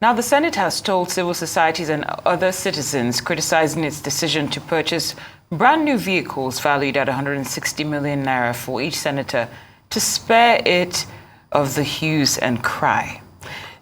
Now, the Senate has told civil societies and other citizens criticizing its decision to purchase brand new vehicles valued at 160 million naira for each senator to spare it of the hues and cry.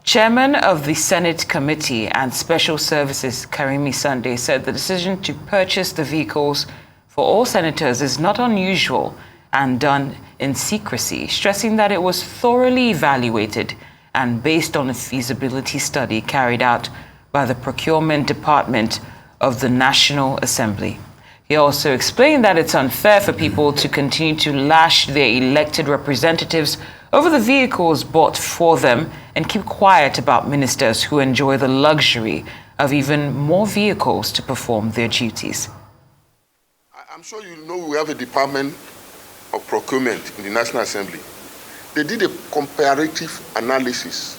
Chairman of the Senate Committee and Special Services, Karimi Sunday, said the decision to purchase the vehicles for all senators is not unusual and done in secrecy, stressing that it was thoroughly evaluated and based on a feasibility study carried out by the Procurement Department of the National Assembly. He also explained that it's unfair for people to continue to lash their elected representatives over the vehicles bought for them and keep quiet about ministers who enjoy the luxury of even more vehicles to perform their duties. I'm sure you know we have a Department of Procurement in the National Assembly. They did a comparative analysis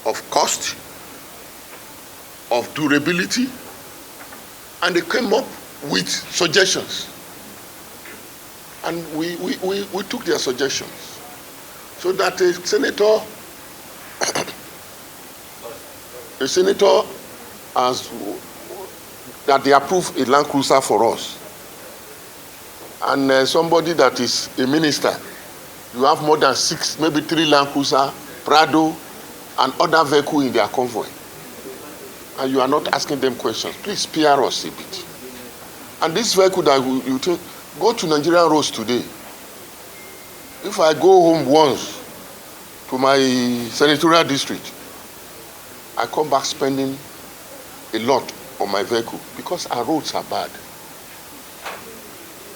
of cost, of durability, and they came up with suggestions. And we took their suggestions. So that a senator has, that they approve a Land Cruiser for us. And somebody that is a minister, you have more than 6, maybe 3 Land Cruiser, Prado, and other vehicles in their convoy. And you are not asking them questions. Please spare us a bit. And this vehicle that you take, go to Nigerian roads today. If I go home once to my senatorial district, I come back spending a lot on my vehicle because our roads are bad.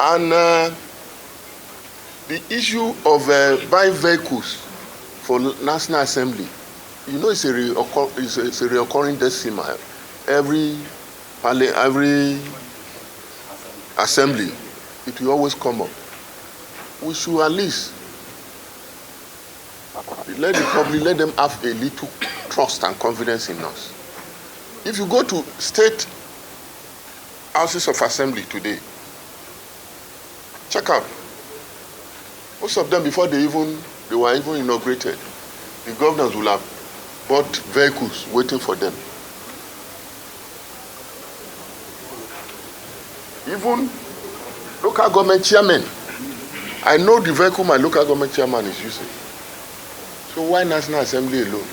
And the issue of buying vehicles for National Assembly, you know, it's a reoccurring decimal. Every assembly, it will always come up. We should at least let the public, let them have a little trust and confidence in us. If you go to state houses of assembly today, check out. Most of them, before they were even inaugurated, the governors will have bought vehicles waiting for them. Even local government chairmen, I know the vehicle my local government chairman is using. So why National Assembly alone?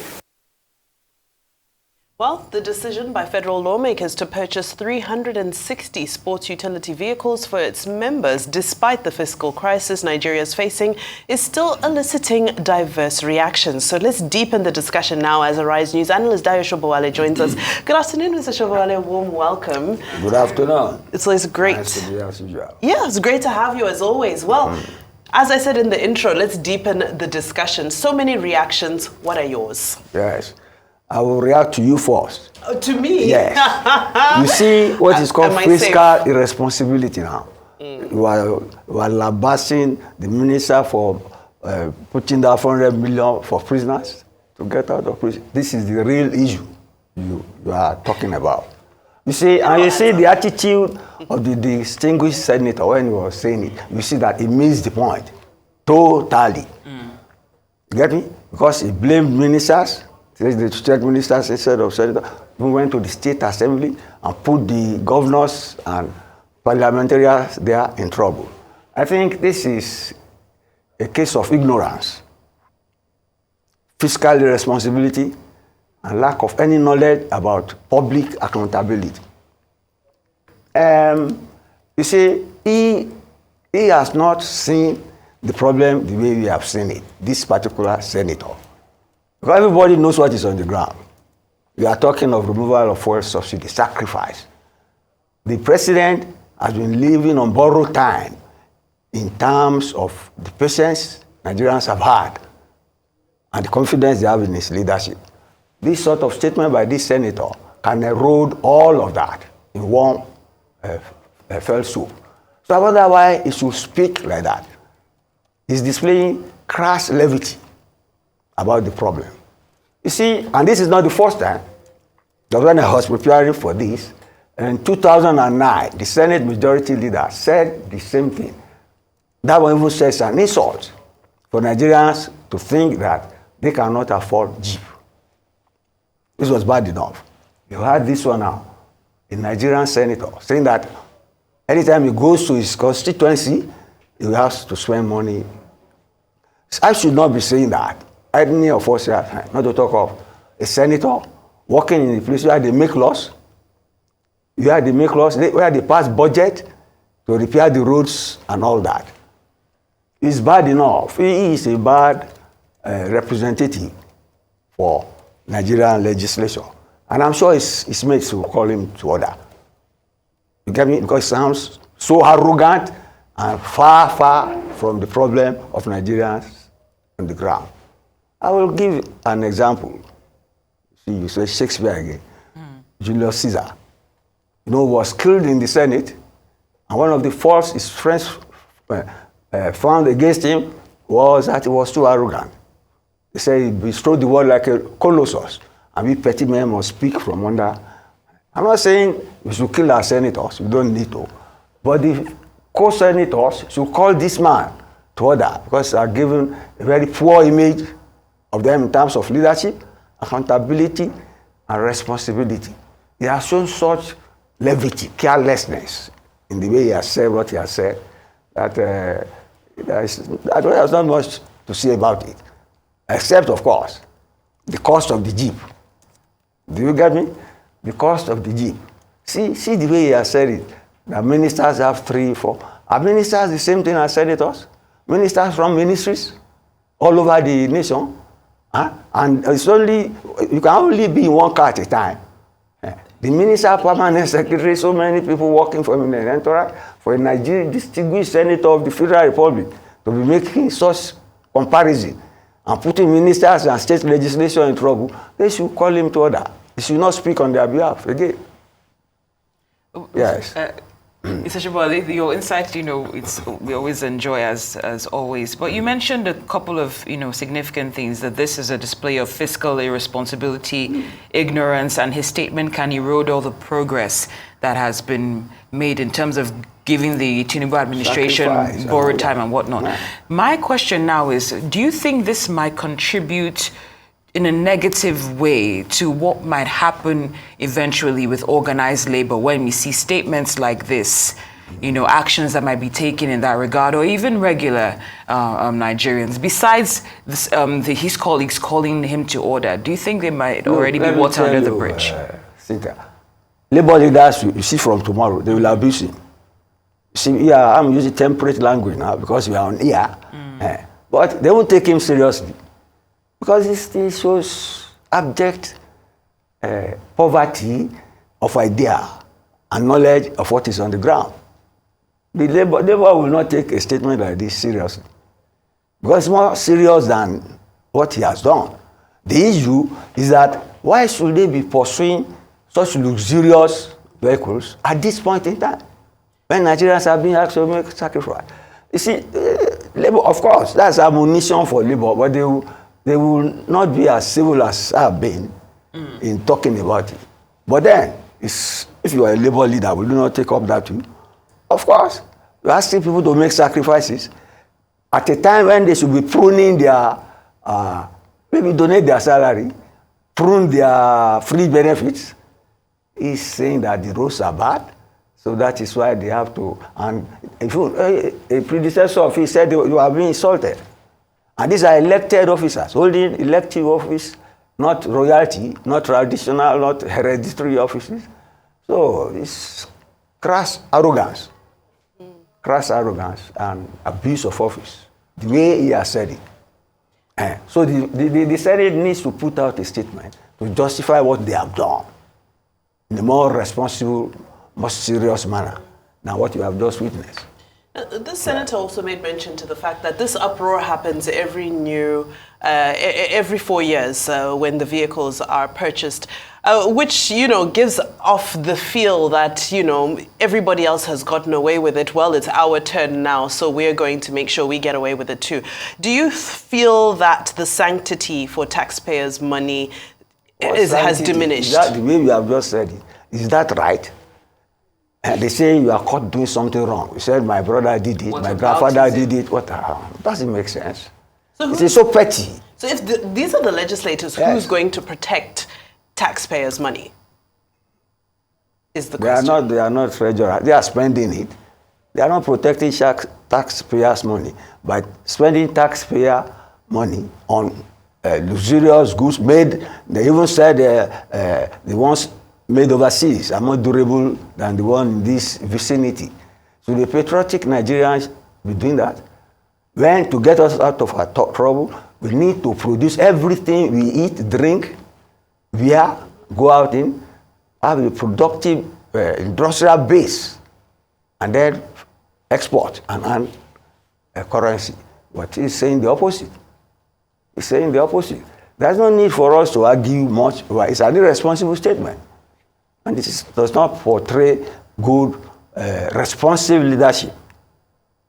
Well, the decision by federal lawmakers to purchase 360 sports utility vehicles for its members, despite the fiscal crisis Nigeria is facing, is still eliciting diverse reactions. So let's deepen the discussion now as Arise News analyst Dayo Sobowale joins us. Good afternoon, Mr. Sobowale. A warm welcome. Good afternoon. It's always great. Nice to be as usual. Yeah, it's great to have you as always. Well, as I said in the intro, let's deepen the discussion. So many reactions. What are yours? Yes. I will react to you first. To me? Yes. You see what is called fiscal irresponsibility now. You are lambasting the minister for putting that 400 million for prisoners to get out of prison. This is the real issue you are talking about. You see, and you see the attitude of the distinguished senator when he was saying it, you see that he missed the point totally. You get me? Because he blamed ministers, the state ministers instead of senators. We went to the state assembly and put the governors and parliamentarians there in trouble. I think this is a case of ignorance, fiscal irresponsibility, and lack of any knowledge about public accountability. You see, he has not seen the problem the way we have seen it, this particular senator. Because everybody knows what is on the ground. We are talking of removal of fuel subsidy, sacrifice. The president has been living on borrowed time in terms of the patience Nigerians have had and the confidence they have in his leadership. This sort of statement by this senator can erode all of that in one fell swoop. So I wonder why he should speak like that. He's displaying crass levity about the problem. You see, and this is not the first time. When I was preparing for this, in 2009, the Senate Majority Leader said the same thing. That one even says an insult for Nigerians to think that they cannot afford Jeep. This was bad enough. You had this one now, a Nigerian senator, saying that anytime he goes to his constituency, he has to spend money. I should not be saying that. Any of us here, not to talk of a senator working in a place where they make laws, where they pass budget to repair the roads and all that. It's bad enough. He is a bad representative for Nigerian legislation. And I'm sure his mates will call him to order. You get me? Because it sounds so arrogant and far, far from the problem of Nigerians on the ground. I will give an example. See, you say Shakespeare again. Julius Caesar, was killed in the Senate, and one of the faults his friends found against him was that he was too arrogant. They say he bestrode the world like a colossus, and we petty men must speak from under. I'm not saying we should kill our senators, we don't need to, but the co-senators should call this man to order, because they are given a very poor image of them in terms of leadership, accountability, and responsibility. He has shown such levity, carelessness in the way he has said what he has said, that there's not much to say about it, except, of course, the cost of the jeep. Do you get me? The cost of the jeep. See the way he has said it. The ministers have 3, 4. Are ministers the same thing as senators? Ministers from ministries all over the nation. And it's only, you can only be in one car at a time. The minister, permanent secretary, so many people working for him in the entourage, for a Nigerian distinguished senator of the Federal Republic to be making such comparison and putting ministers and state legislation in trouble, they should call him to order. He should not speak on their behalf again. Yes. Mr. Sobowale, your insight, we always enjoy as always. But you mentioned a couple of, significant things, that this is a display of fiscal irresponsibility, ignorance, and his statement can erode all the progress that has been made in terms of giving the Tinubu administration borrowed time and whatnot. Yeah. My question now is, do you think this might contribute in a negative way to what might happen eventually with organized labor when we see statements like this, actions that might be taken in that regard, or even regular Nigerians, besides this, his colleagues calling him to order? Do you think they might already be water under the bridge? Labor leaders, you see from tomorrow, they will abuse him. See, I'm using temperate language now because we are on air, but they won't take him seriously. Because it shows abject poverty of idea and knowledge of what is on the ground. The labor will not take a statement like this seriously, because it's more serious than what he has done. The issue is that why should they be pursuing such luxurious vehicles at this point in time, when Nigerians are being asked to make sacrifice? You see, labor, of course, that's ammunition for labor, but they will not be as civil as I've been in talking about it. But then, if you are a labor leader, will you not take up that too? Of course. You're asking people to make sacrifices at a time when they should be pruning their, maybe donate their salary, prune their free benefits. He's saying that the roads are bad, so that is why they have to. And if a predecessor of his said you are being insulted. And these are elected officers, holding elective office, not royalty, not traditional, not hereditary offices. So it's crass arrogance and abuse of office, the way he has said it. So the Senate needs to put out a statement to justify what they have done in a more responsible, more serious manner than what you have just witnessed. This senator also made mention to the fact that this uproar happens every 4 years when the vehicles are purchased, which, gives off the feel that, everybody else has gotten away with it. Well, it's our turn now, so we're going to make sure we get away with it too. Do you feel that the sanctity for taxpayers' money has diminished? Is that the way you have just said it? Is that right? And they say you are caught doing something wrong. You said my brother did it, my grandfather did it. What doesn't make sense. So it is so petty. So if these are the legislators, who's going to protect taxpayers' money? Is the question. They are not treasurer. They are spending it. They are not protecting taxpayers' money by spending taxpayer money on luxurious goods made. They even said the ones made overseas are more durable than the one in this vicinity. So the patriotic Nigerians be doing that. When to get us out of our trouble, we need to produce everything we eat, drink, wear, go out in, have a productive industrial base, and then export and earn a currency. But he's saying the opposite. He's saying the opposite. There's no need for us to argue much. It's an irresponsible statement. And this does not portray good, responsive leadership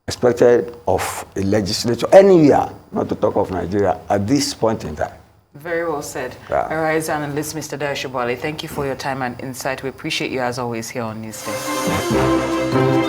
expected of a legislature anywhere, not to talk of Nigeria, at this point in time. Very well said. Yeah. Arise analyst, Mr. Dayo Sobowale, thank you for your time and insight. We appreciate you as always here on Newsday.